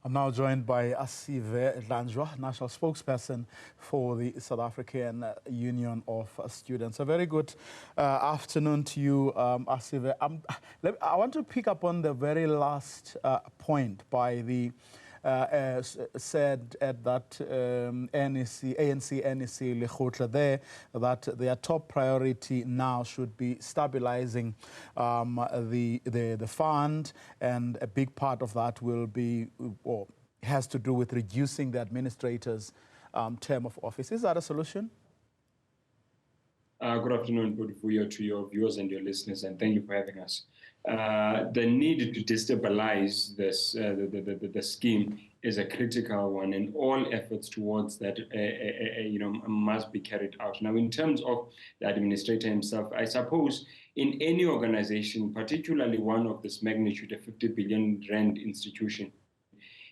I'm now joined by Asive Dlanjwa, National Spokesperson for the South African Union of Students. A very good afternoon to you, Asive. I want to pick up on the very last point by the said at that ANC Lekgotla there that their top priority now should be stabilizing the fund, and a big part of that will be or has to do with reducing the administrator's term of office. Is that a solution? Good afternoon, Budvuyo, to your viewers and your listeners, and thank you for having us. The need to destabilize this, the scheme is a critical one, and all efforts towards that, must be carried out. Now, in terms of the administrator himself, I suppose in any organization, particularly one of this magnitude, a 50 billion rand institution,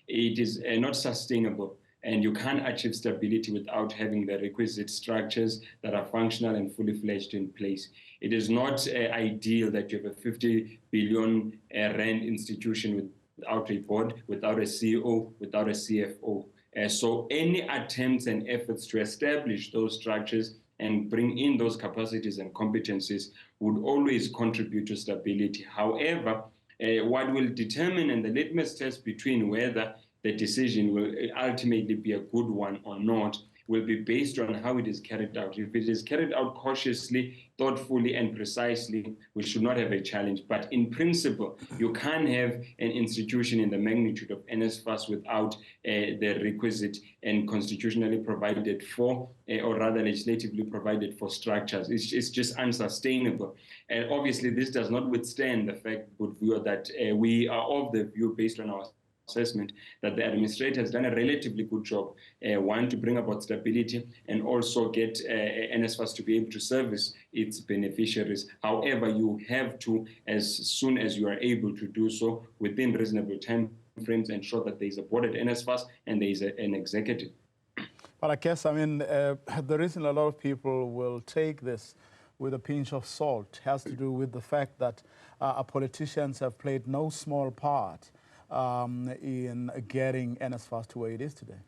it is not sustainable. And you can't achieve stability without having the requisite structures that are functional and fully fledged in place. It is not ideal that you have a 50 billion rand institution without a board, without a CEO, without a CFO. So any attempts and efforts to establish those structures and bring in those capacities and competencies would always contribute to stability. However, what will determine, and the litmus test between whether the decision will ultimately be a good one or not will be based on how it is carried out. If it is carried out cautiously, thoughtfully, and precisely, we should not have a challenge. But in principle, you can't have an institution in the magnitude of Nsfas without the requisite and constitutionally provided for, or rather legislatively provided for structures. It's just unsustainable. And obviously, this does not withstand the fact, Budvuyo, that we are of the view, based on our assessment, that the administrator has done a relatively good job, one, to bring about stability, and also get Nsfas to be able to service its beneficiaries. However, you have to, as soon as you are able to do so, within reasonable time frames, ensure that there is a board at Nsfas and there is an executive. But I guess, the reason a lot of people will take this with a pinch of salt has to do with the fact that our politicians have played no small part in getting Nsfas to where it is today.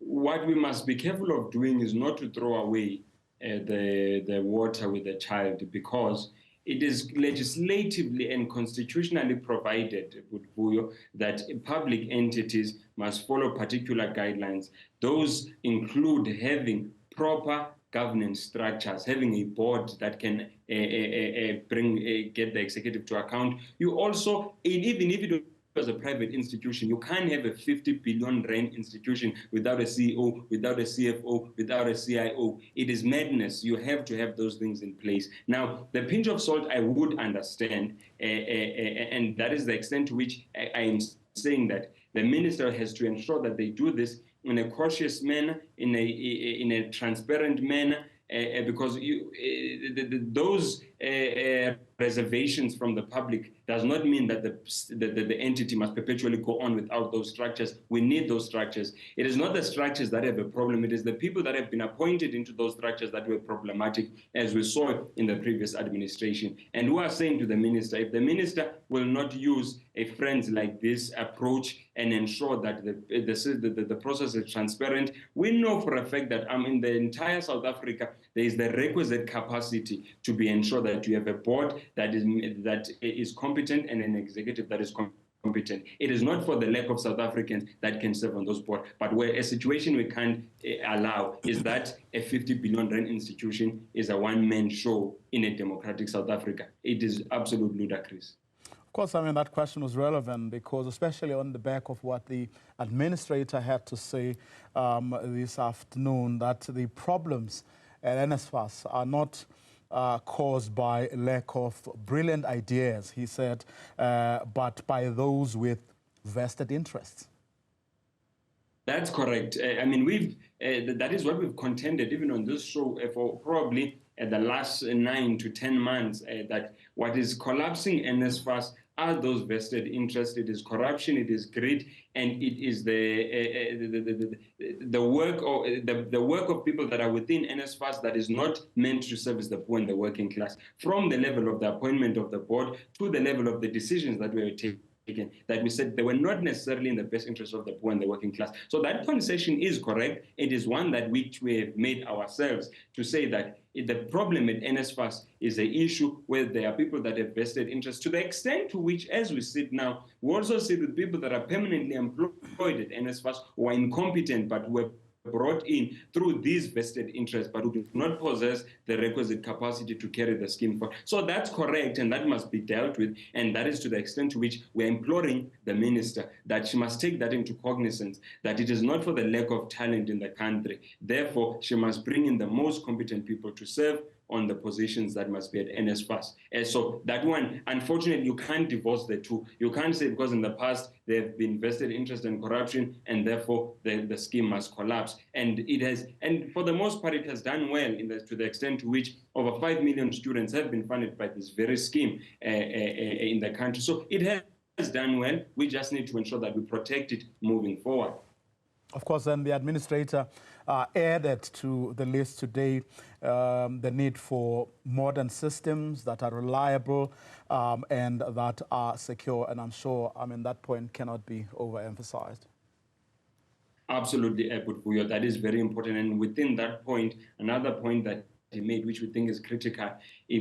What we must be careful of doing is not to throw away the water with the child, because it is legislatively and constitutionally provided, Budvuyo, that public entities must follow particular guidelines. Those include having proper governance structures, having a board that can get the executive to account. You also, even if it was a private institution, you can't have a 50 billion rand institution without a CEO, without a CFO, without a CIO. It is madness. You have to have those things in place. Now, the pinch of salt I would understand, and that is the extent to which I am saying that the minister has to ensure that they do this in a cautious manner, in a transparent manner, because those reservations from the public does not mean that the entity must perpetually go on without those structures. We need those structures. It is not the structures that have a problem. It is the people that have been appointed into those structures that were problematic, as we saw in the previous administration. And we are saying to the minister, if the minister will not use a friends like this approach and ensure that the process is transparent, we know for a fact that in the entire South Africa, there is the requisite capacity to be ensured that you have a board that is competent and an executive that is competent. It is not for the lack of South Africans that can serve on those boards, but where a situation we can't allow is that a 50 billion rand institution is a one-man show in a democratic South Africa. It is absolutely ludicrous. Of course, that question was relevant because, especially on the back of what the administrator had to say this afternoon, that the problems at Nsfas are not caused by lack of brilliant ideas, he said, but by those with vested interests. That's correct. That is what we've contended, even on this show, for probably the last 9 to 10 months, that what is collapsing Nsfas are those vested interests. It is corruption, it is greed, and it is the work of people that are within Nsfas that is not meant to service the poor and the working class, from the level of the appointment of the board to the level of the decisions that were taken that we said they were not necessarily in the best interest of the poor and the working class. So that concession is correct. It is one that which we have made ourselves to say that the problem at Nsfas is an issue where there are people that have vested interest, to the extent to which, as we sit now, we also sit with people that are permanently employed at Nsfas who are incompetent but who were brought in through these vested interests, but who do not possess the requisite capacity to carry the scheme forward. So that's correct, and that must be dealt with, and that is to the extent to which we're imploring the minister that she must take that into cognizance, that it is not for the lack of talent in the country. Therefore, she must bring in the most competent people to serve on the positions that must be at Nsfas. And so that one, unfortunately, you can't divorce the two. You can't say because in the past there have been vested interest in corruption and therefore the scheme must collapse. And it has, and for the most part, it has done well to the extent to which over 5 million students have been funded by this very scheme in the country. So it has done well. We just need to ensure that we protect it moving forward. Of course, then the administrator added to the list today the need for modern systems that are reliable and that are secure. And I'm sure, that point cannot be overemphasized. Absolutely, Buyo. That is very important. And within that point, another point that he made, which we think is critical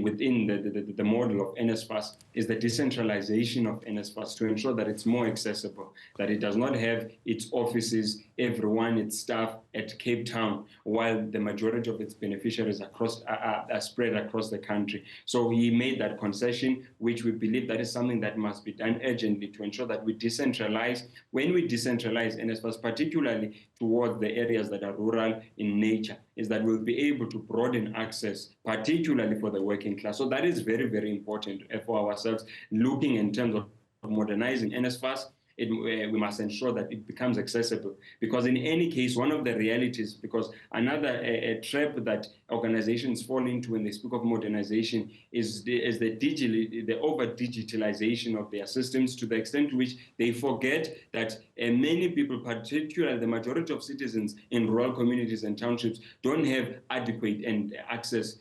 within the model of Nsfas, is the decentralization of Nsfas to ensure that it's more accessible, that it does not have its offices, everyone, its staff at Cape Town, while the majority of its beneficiaries are spread across the country. So he made that concession, which we believe that is something that must be done urgently to ensure that we decentralize. When we decentralize Nsfas, particularly towards the areas that are rural in nature, is that we'll be able to broaden access, particularly for the working class. So that is very, very important for ourselves, looking in terms of modernizing Nsfas. We must ensure that it becomes accessible, because in any case, one of the realities, because another trap that organizations fall into when they speak of modernization is the over-digitalization of their systems, to the extent to which they forget that many people, particularly the majority of citizens in rural communities and townships, don't have adequate access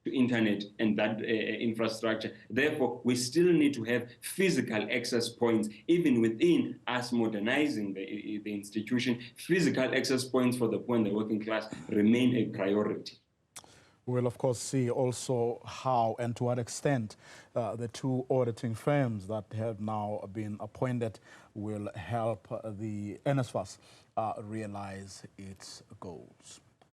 to internet and that infrastructure. Therefore, we still need to have physical access points, even within us modernizing the institution. Physical access points for the poor and the working class remain a priority. We'll, of course, see also how and to what extent the two auditing firms that have now been appointed will help the Nsfas realize its goals.